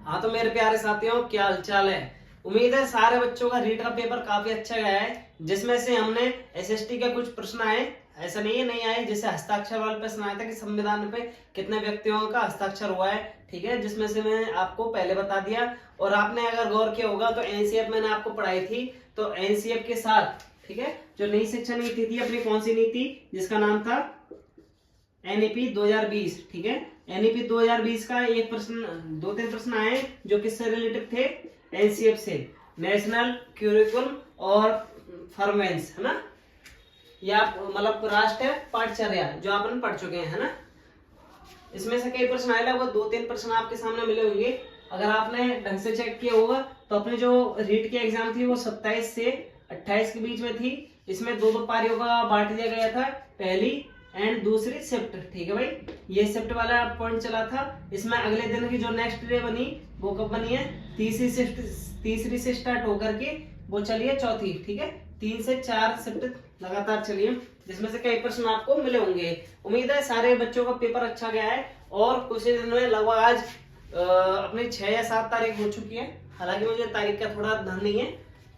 हाँ तो मेरे प्यारे साथियों, क्या हालचाल है। उम्मीद है सारे बच्चों का रीट का पेपर काफी अच्छा गया है, जिसमें से हमने एसएसटी के कुछ प्रश्न आए। ऐसा नहीं है नहीं आए, जैसे हस्ताक्षर वाले प्रश्न आया था कि संविधान पे कितने व्यक्तियों का हस्ताक्षर हुआ है, ठीक है, जिसमें से मैं आपको पहले बता दिया। और आपने अगर गौर किया होगा तो एनसीएफ मैंने आपको पढ़ाई थी, तो एनसीएफ के साथ, ठीक है, जो नई शिक्षा नीति थी अपनी, कौन सी नीति, जिसका नाम था एनईपी 2020, ठीक है। एनईपी 2020 का एक प्रश्न, दो तीन प्रश्न आए जो किससे रिलेटेड थे, एनसीएफ से, नेशनल क्यूरिकुलम और फॉर्मेंस, है ना, या मतलब राष्ट्रीय पाठचर्या, जो अपन पढ़ चुके हैं, है ना। इसमें से कई प्रश्न आए, लगभग दो तीन प्रश्न आपके सामने मिले होंगे। अगर आपने ढंग से चेक किया होगा तो अपने जो रीट की एग्जाम थी वो 27 से 28 के बीच में थी। इसमें दो दो पारियों का बांट दिया गया था, पहली एंड दूसरी शिफ्ट, ठीक है भाई। ये शिफ्ट वाला पॉइंट चला था। इसमें अगले दिन की जो नेक्स्ट डे बनी वो कब बनी है, तीसरी से स्टार्ट होकर के वो चली है चौथी, ठीक है। 3 से 4 शिफ्ट लगातार चली है, जिसमें से कई प्रश्न आपको मिले होंगे। उम्मीद है सारे बच्चों का पेपर अच्छा गया है। और कुछ ही दिन में, लगभग आज अपनी 6 या 7 तारीख हो चुकी है। हालांकि मुझे तारीख का थोड़ा ध्यान नहीं है,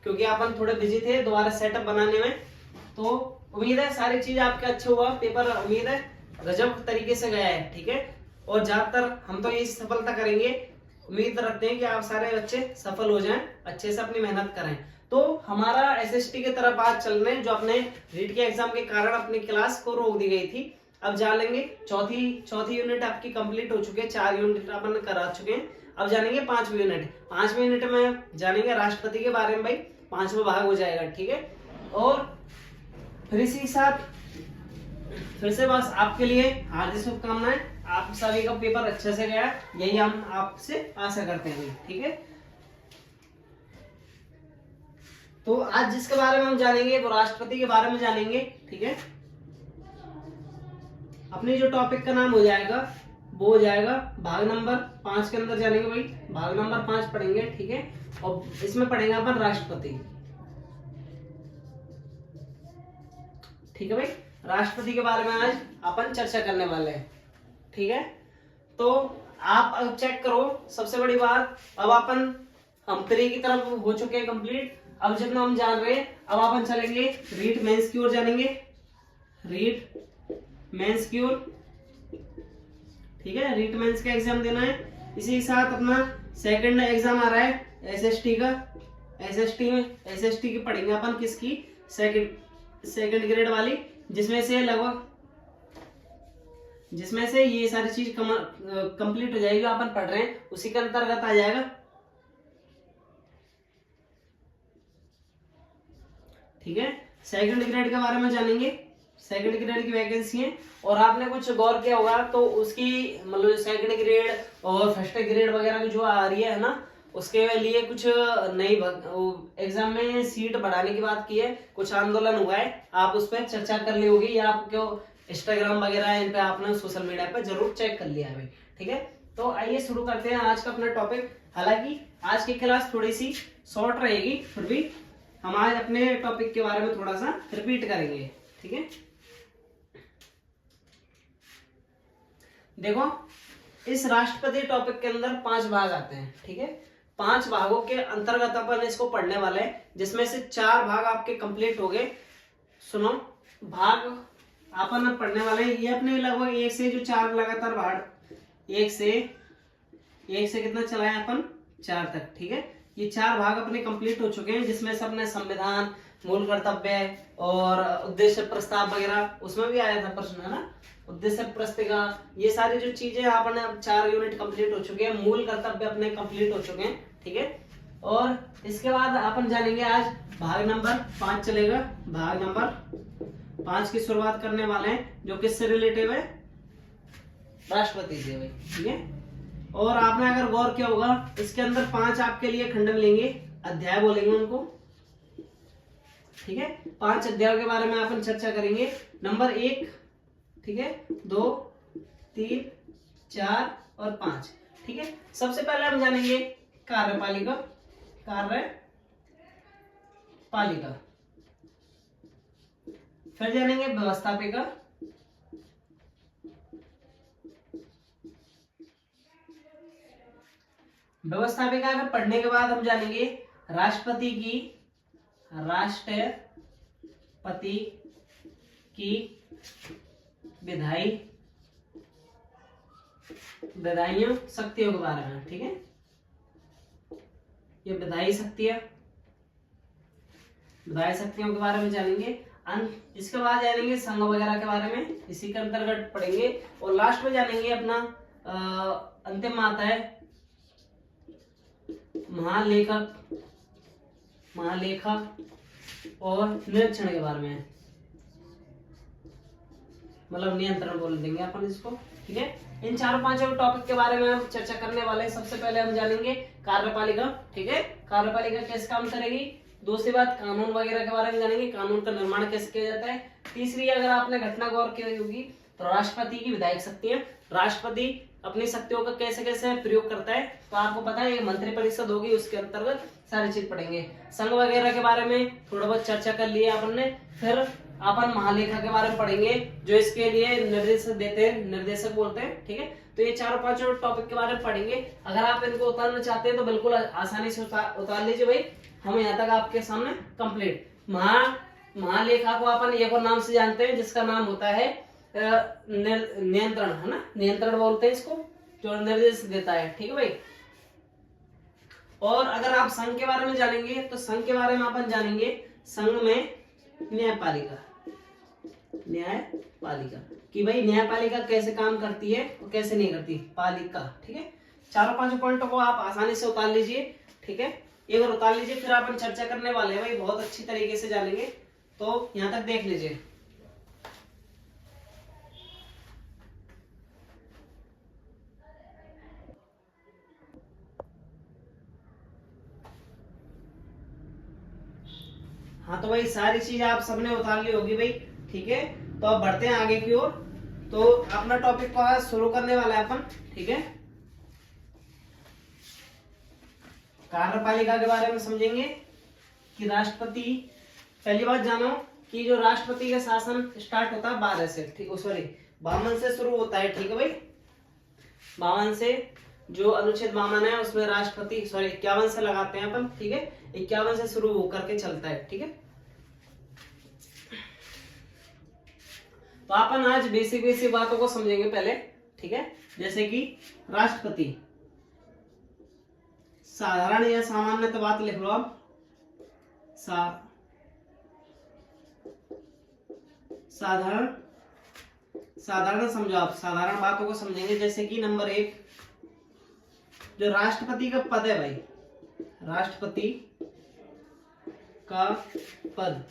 क्योंकि अपन थोड़े बिजी थे दोबारा सेटअप बनाने में। तो उम्मीद है सारी चीज आपके अच्छा हुआ, पेपर उम्मीद है गजब तरीके से गया है, ठीक है। और ज्यादातर हम तो यही सफलता करेंगे, उम्मीद रखते हैं कि आप सारे बच्चे सफल हो जाएं, अच्छे से अपनी मेहनत करें। तो हमारा एसएसटी की तरफ आज चल रहे हैं, जो अपने रीट के एग्जाम के कारण अपनी क्लास को रोक दी गई थी। अब जान लेंगे चौथी यूनिट आपकी कंप्लीट हो चुकी है, 4 यूनिट अपन करा चुके हैं। अब जानेंगे 5वीं यूनिट। 5वीं यूनिट में जानेंगे राष्ट्रपति के बारे में, भाई 5वां भाग हो जाएगा, ठीक है। और फिर इसी के साथ फिर से बस आपके लिए हार्दिक शुभकामनाएं। आप सभी का पेपर अच्छे से गया, यही हम आपसे आशा करते हैं, ठीक है। तो आज जिसके बारे में हम जानेंगे वो राष्ट्रपति के बारे में जानेंगे, ठीक है। अपनी जो टॉपिक का नाम हो जाएगा वो हो जाएगा भाग नंबर 5 के अंदर जानेंगे, भाई भाग नंबर 5 पढ़ेंगे, ठीक है। और इसमें पढ़ेंगे अपन राष्ट्रपति, ठीक है भाई। राष्ट्रपति के बारे में आज अपन चर्चा करने वाले हैं, ठीक है। तो आप अब चेक करो, सबसे बड़ी बात, अब अपन हम 3 की तरफ हो चुके हैं कंप्लीट। अब जितना हम जान रहे हैं, अब अपन चलेंगे रीट मेंस की ओर जानेंगे, रीट मेंस की ओर, ठीक है। रीट मेंस का एग्जाम देना है। इसी के साथ अपना सेकंड एग्जाम आ रहा है एसएसटी का। एसएसटी की पढ़ेंगे अपन, किसकी, सेकंड ग्रेड वाली, जिसमें से ये सारी चीज कंप्लीट हो जाएगी, अपन पढ़ रहे हैं उसी के अंतर्गत आ जाएगा, ठीक है। सेकंड ग्रेड के बारे में जानेंगे, सेकंड ग्रेड की वैकेंसी है। और आपने कुछ गौर किया होगा तो उसकी मतलब सेकंड ग्रेड और फर्स्ट ग्रेड वगैरह की जो आ रही है ना, उसके लिए कुछ नई एग्जाम में सीट बढ़ाने की बात की है, कुछ आंदोलन हुआ है, आप उस पर चर्चा कर ली होगी, या आपको इंस्टाग्राम वगैरह इन पे आपने सोशल मीडिया पे जरूर चेक कर लिया है, ठीक है। तो आइए शुरू करते हैं आज का अपना टॉपिक। हालांकि आज की क्लास थोड़ी सी शॉर्ट रहेगी, फिर भी हम आज अपने टॉपिक के बारे में थोड़ा सा रिपीट करेंगे, ठीक है। देखो, इस राष्ट्रपति टॉपिक के अंदर 5 भाग आते हैं, ठीक है। 5 भागों के अंतर्गत अपन इसको पढ़ने वाले हैं, जिसमें से 4 भाग आपके कंप्लीट हो गए। सुनो, भाग अपन पढ़ने वाले हैं, ये अपने लगभग 1 से जो 4 लगातार भाग, 1 से कितना चलाए अपन, 4 तक, ठीक है। ये 4 भाग अपने कंप्लीट हो चुके हैं, जिसमें से अपने संविधान, मूल कर्तव्य और उद्देश्य प्रस्ताव वगैरह, उसमें भी आया था प्रश्न, है ना, उद्देश्य प्रस्तिका, ये सारी जो चीजें आपने 4 यूनिट कंप्लीट हो चुके हैं, मूल कर्तव्य अपने कंप्लीट हो चुके हैं, ठीक है। और इसके बाद अपन जानेंगे आज भाग नंबर 5 चलेगा। भाग नंबर 5 की शुरुआत करने वाले हैं, जो किससे रिलेटेड है, राष्ट्रपति से, भाई, ठीक है। और आपने अगर गौर किया होगा, इसके अंदर 5 आपके लिए खंड मिलेंगे, अध्याय बोलेंगे उनको, ठीक है। 5 अध्यायों के बारे में अपन चर्चा करेंगे। नंबर 1, ठीक है, 2, 3, 4 और 5, ठीक है। सबसे पहले हम जानेंगे कार्यपालिका, फिर जानेंगे व्यवस्थापिका, व्यवस्थापिका के पढ़ने के बाद हम जानेंगे राष्ट्रपति की विधायी शक्तियों के बारे में। ठीक है, ये विधायी शक्तियों के बारे में जानेंगे। इसके बाद जानेंगे संघ वगैरह के बारे में, इसी के अंतर्गत पढ़ेंगे। और लास्ट में जानेंगे अपना अंतिम आता है महालेखा और निरीक्षण के बारे में, मतलब नियंत्रण बोल देंगे अपन इसको। ठीक है, इन चारों पांचों टॉपिक के बारे में हम चर्चा करने वाले हैं। सबसे पहले हम जानेंगे कार्यपालिका। ठीक है, कार्यपालिका कैसे काम करेगी। दूसरी बात कानून वगैरह के बारे में जानेंगे, कानून का निर्माण कैसे किया जाता है। तीसरी, अगर आपने घटना गौर की होगी तो राष्ट्रपति की विधायक शक्तियां, राष्ट्रपति अपनी शक्तियों का कैसे कैसे प्रयोग करता है, तो आपको पता है ये मंत्रिपरिषद होगी, उसके अंतर्गत सारी चीज पढ़ेंगे। संघ वगैरह के बारे में थोड़ा बहुत चर्चा कर लिया अपन ने। फिर अपन महालेखा के बारे में पढ़ेंगे, जो इसके लिए निर्देशक देते हैं, निर्देशक बोलते हैं। ठीक है, तो ये चारों पांचों टॉपिक के बारे में पढ़ेंगे। अगर आप इनको उतारना चाहते हैं तो बिल्कुल आसानी से उतार लीजिए भाई, हम यहाँ तक आपके सामने कंप्लीट। महालेखा को अपन एक और नाम से जानते हैं, जिसका नाम होता है नियंत्रण, है ना, नियंत्रण बोलते हैं इसको, जो निर्देश देता है। ठीक है भाई। और अगर आप संघ के बारे में जानेंगे तो संघ के बारे में अपन जानेंगे संघ में न्यायपालिका कि भाई न्यायपालिका कैसे काम करती है और कैसे नहीं करती, पालिका। ठीक है, चारों पांचों पॉइंटों को आप आसानी से उतार लीजिए। ठीक है, एक बार उतार लीजिए, फिर अपन चर्चा करने वाले हैं भाई, बहुत अच्छी तरीके से जानेंगे, तो यहां तक देख लीजिए। हाँ, तो भाई सारी चीज आप सबने उतार ली होगी भाई। ठीक है, तो अब बढ़ते हैं आगे की ओर। तो अपना टॉपिक को आज शुरू करने वाला है अपन। ठीक है, कार्यपालिका के बारे में समझेंगे कि राष्ट्रपति, पहली बात जानो कि जो राष्ट्रपति का शासन स्टार्ट होता है 12 से, ठीक, सॉरी 52 से शुरू होता है। ठीक है भाई, 52 से जो अनुच्छेद 52 है उसमें राष्ट्रपति, सॉरी 51 से लगाते हैं अपन। ठीक है, 51 से शुरू होकर के चलता है। ठीक है, तो अपन आज बेसिक बातों को समझेंगे पहले। ठीक है, जैसे कि राष्ट्रपति, साधारण या सामान्य तो बात लिख लो आप, साधारण समझो आप, साधारण बातों को समझेंगे। जैसे कि नंबर 1, जो राष्ट्रपति का पद है भाई, राष्ट्रपति का पद,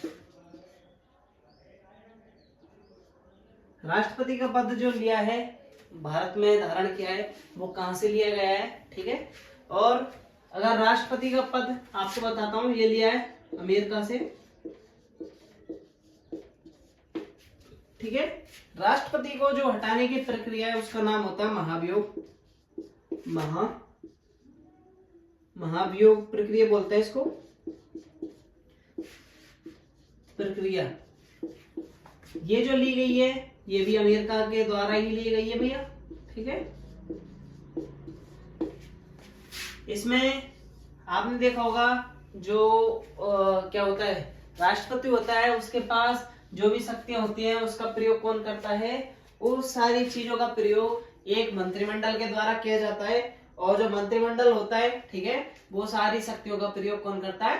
राष्ट्रपति का पद जो लिया है भारत में, धारण किया है, वो कहां से लिया गया है। ठीक है, और अगर राष्ट्रपति का पद आपको बताता हूं, ये लिया है अमेरिका से। ठीक है, राष्ट्रपति को जो हटाने की प्रक्रिया है उसका नाम होता है महाभियोग, महाभियोग प्रक्रिया बोलते हैं इसको, प्रक्रिया। ये जो ली गई है ये भी अमेरिका के द्वारा ही ली गई है भैया। ठीक है, इसमें आपने देखा होगा जो क्या होता है, राष्ट्रपति होता है, उसके पास जो भी शक्तियां होती हैं उसका प्रयोग कौन करता है, उस सारी चीजों का प्रयोग एक मंत्रिमंडल के द्वारा किया जाता है। और जो मंत्रिमंडल होता है, ठीक है, वो सारी शक्तियों का प्रयोग कौन करता है,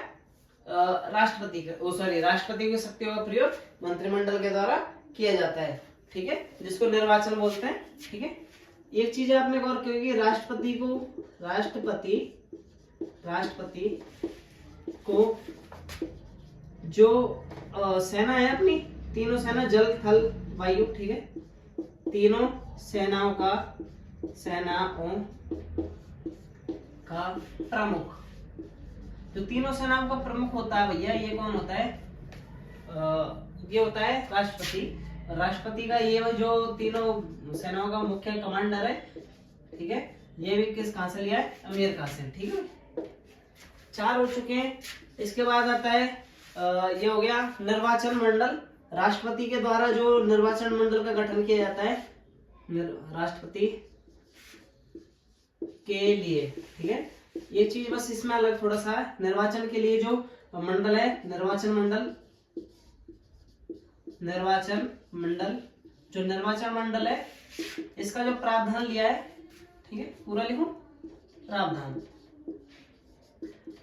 राष्ट्रपति की शक्तियों का प्रयोग मंत्रिमंडल के द्वारा किया जाता है। ठीक है, जिसको निर्वाचन बोलते हैं। ठीक है, एक चीज आपने गौर की होगी, राष्ट्रपति को जो सेना है अपनी, तीनों सेना, जल थल वायु, ठीक है, तीनों सेनाओं का प्रमुख, जो तीनों सेनाओं का प्रमुख होता है भैया, ये कौन होता है, ये होता है राष्ट्रपति। राष्ट्रपति का ये जो तीनों सेनाओं का मुख्य कमांडर है। ठीक है, ये भी कहां से लिया है, अमेरिका से। ठीक है, 4 हो चुके हैं। इसके बाद आता है ये हो गया निर्वाचन मंडल, राष्ट्रपति के द्वारा जो निर्वाचन मंडल का गठन किया जाता है राष्ट्रपति के लिए। ठीक है, ये चीज बस इसमें अलग थोड़ा सा है। निर्वाचन के लिए जो मंडल है, निर्वाचन मंडल, निर्वाचन मंडल, जो निर्वाचन मंडल है इसका जो प्रावधान लिया है, ठीक है, पूरा लिखो, प्रावधान।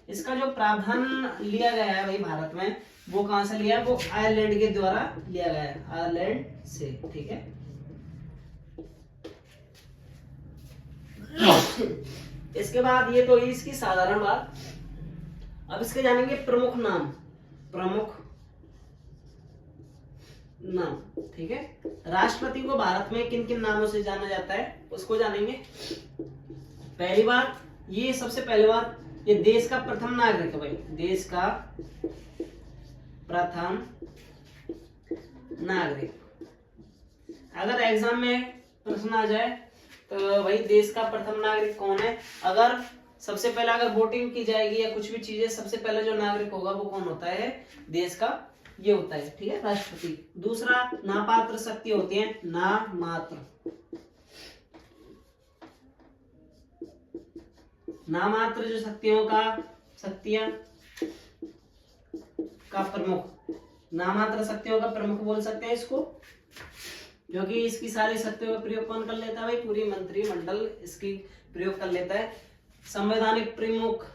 इसका जो प्रावधान लिया गया है भाई भारत में, वो कहां से लिया है? वो आयरलैंड के द्वारा लिया गया है, आयरलैंड से, ठीक है। इसके बाद ये तो इसकी साधारण बात। अब इसके जानेंगे प्रमुख नाम, प्रमुख नाम, ठीक है। राष्ट्रपति को भारत में किन किन नामों से जाना जाता है उसको जानेंगे। पहली बात, ये सबसे पहली बात, ये देश का प्रथम नागरिक है भाई, देश का प्रथम नागरिक। अगर एग्जाम में प्रश्न आ जाए तो भाई देश का प्रथम नागरिक कौन है, अगर सबसे पहले अगर वोटिंग की जाएगी या कुछ भी चीजें, सबसे पहले जो नागरिक होगा वो कौन होता है? देश का ये होता है, ठीक है, राष्ट्रपति। दूसरा, नापात्र शक्ति होती है, नामात्र, नामात्र जो शक्तियां का प्रमुख, नामात्र शक्तियों का प्रमुख बोल सकते हैं इसको, क्योंकि इसकी सारी शक्तियों का प्रयोग कौन कर लेता है भाई? पूरी मंत्रिमंडल इसकी प्रयोग कर लेता है। संवैधानिक प्रमुख,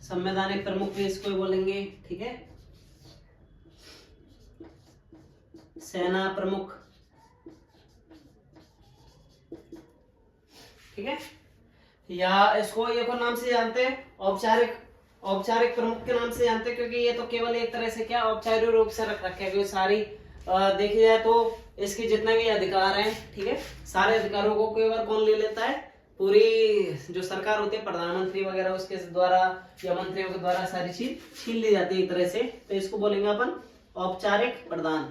संवैधानिक प्रमुख भी इसको ही बोलेंगे, ठीक है। सेना प्रमुख, ठीक है, या इसको एक और नाम से जानते हैं, औपचारिक प्रमुख के नाम से जानते हैं, क्योंकि ये तो केवल एक तरह से क्या औपचारिक रूप से रख रखे हैं, क्योंकि सारी देखी जाए तो इसके जितने भी अधिकार हैं, ठीक है, सारे अधिकारों को केवल कौन ले लेता है? पूरी जो सरकार होती है, प्रधानमंत्री वगैरह, उसके द्वारा या मंत्रियों के द्वारा सारी चीज छीन ली जाती है एक तरह से। तो इसको बोलेंगे अपन औपचारिक प्रधान,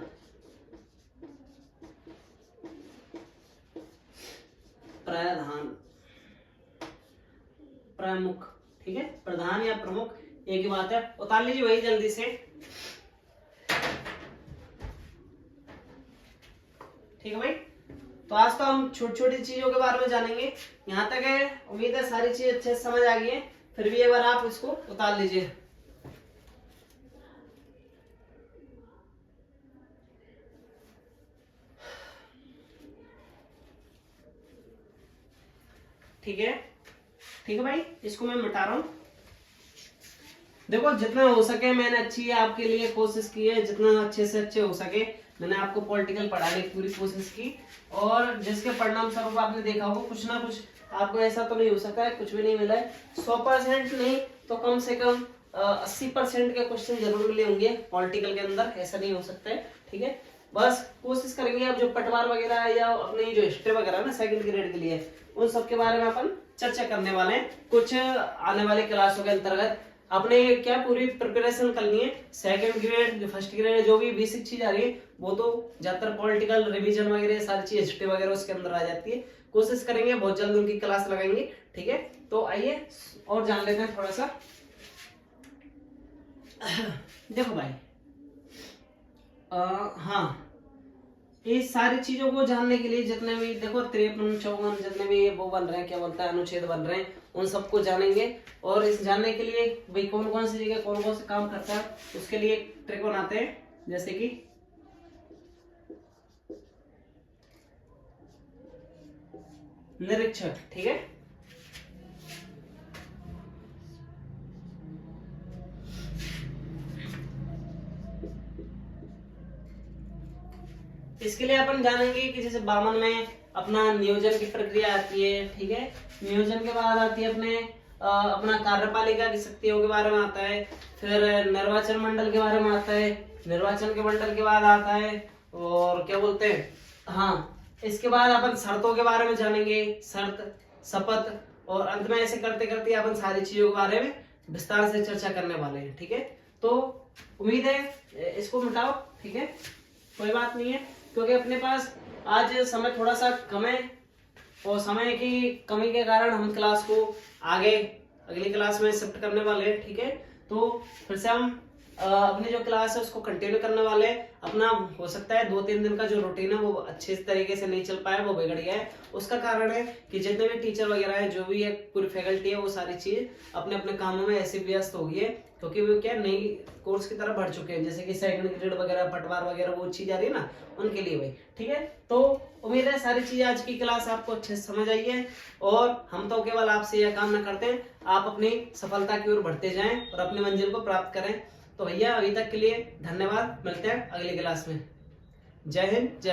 प्रधान, प्रमुख, ठीक है। प्रधान या प्रमुख एक ही बात है, उतार लीजिए वही जल्दी से, ठीक है भाई। तो आज तो हम छोटी छोटी चीजों के बारे में जानेंगे, यहाँ तक है। उम्मीद है सारी चीज अच्छे से समझ आ गई है, फिर भी एक बार आप इसको उतार लीजिए। ठीक है, ठीक है भाई, इसको मैं मिटा रहा हूं। देखो जितना हो सके मैंने अच्छी आपके लिए कोशिश की है, जितना अच्छे से अच्छे हो सके मैंने आपको पॉलिटिकल पढ़ाने की पूरी कोशिश की, और जिसके परिणाम स्वरूप आपने देखा होगा कुछ ना कुछ आपको ऐसा तो नहीं हो सकता है कुछ भी नहीं मिला है। 100% नहीं तो कम से कम 80% के क्वेश्चन जरूर मिले होंगे पॉलिटिकल के अंदर, ऐसा नहीं हो सकता है, ठीक है। बस कोशिश करेंगे अब जो पटवार वगैरह है या अपनी जो हिस्ट्री वगैरह है ना सेकंड ग्रेड के लिए, उन सब के बारे में अपन चर्चा करने वाले हैं कुछ आने वाले क्लासों के अंतर्गत। अपने क्या पूरी प्रिपरेशन करनी है, सेकंड ग्रेड जो फर्स्ट ग्रेड जो भी बेसिक चीज आ रही है वो तो ज्यादातर पॉलिटिकल रिवीजन वगैरह सारी चीज हिस्ट्री वगैरह उसके अंदर आ जाती है। कोशिश करेंगे बहुत जल्द उनकी क्लास लगाएंगे, ठीक है। तो आइए और जान लेते हैं थोड़ा सा। देखो भाई हाँ, ये सारी चीजों को जानने के लिए जितने भी देखो 53 54 जितने भी वो बन रहे हैं, क्या बोलता है, अनुच्छेद बन रहे हैं, उन सबको जानेंगे। और इस जानने के लिए भाई कौन कौन सी जगह कौन कौन से काम करता है उसके लिए ट्रिक बनाते हैं, जैसे कि निरीक्षक, ठीक है। इसके लिए अपन जानेंगे कि जैसे 52 में अपना नियोजन की प्रक्रिया आती है, ठीक है। नियोजन के बाद आती है अपने अपना कार्यपालिका की शक्तियों के बारे में आता है, फिर निर्वाचन मंडल के बारे में आता है, निर्वाचन के मंडल के बाद आता है और क्या बोलते हैं, हाँ, इसके बाद अपन शर्तों के बारे में जानेंगे, शर्त, शपथ, और अंत में ऐसे करते करते अपन सारी चीजों के बारे में विस्तार से चर्चा करने वाले हैं, ठीक है। तो उम्मीद है इसको मिटाओ, ठीक है, कोई बात नहीं है, क्योंकि अपने पास आज समय थोड़ा सा कम है और समय की कमी के कारण हम क्लास को आगे अगली क्लास में शिफ्ट करने वाले हैं, ठीक है। तो फिर से हम अपनी जो क्लास है उसको कंटिन्यू करने वाले हैं। अपना हो सकता है 2-3 दिन का जो रूटीन है वो अच्छे तरीके से नहीं चल पाया, वो बिगड़ गया है। उसका कारण है कि जितने भी टीचर वगैरह है, जो भी है पूरी फैकल्टी है, वो सारी चीज अपने अपने कामों में ऐसे व्यस्त हो गई है, क्योंकि वो क्या नई कोर्स की तरफ बढ़ चुके हैं, जैसे कि सेकंड ग्रेड वगैरह, पटवार वगैरह, वो चीज आ रही है ना, उनके लिए भाई। ठीक है, तो उम्मीद है सारी चीजें आज की क्लास आपको अच्छे से समझ आई है, और हम तो केवल आपसे यह कामना करते हैं आप अपनी सफलता की ओर बढ़ते जाएं और अपनी मंजिल को प्राप्त करें। तो भैया अभी तक के लिए धन्यवाद, मिलते हैं अगली क्लास में। जय हिंद, जय भारत।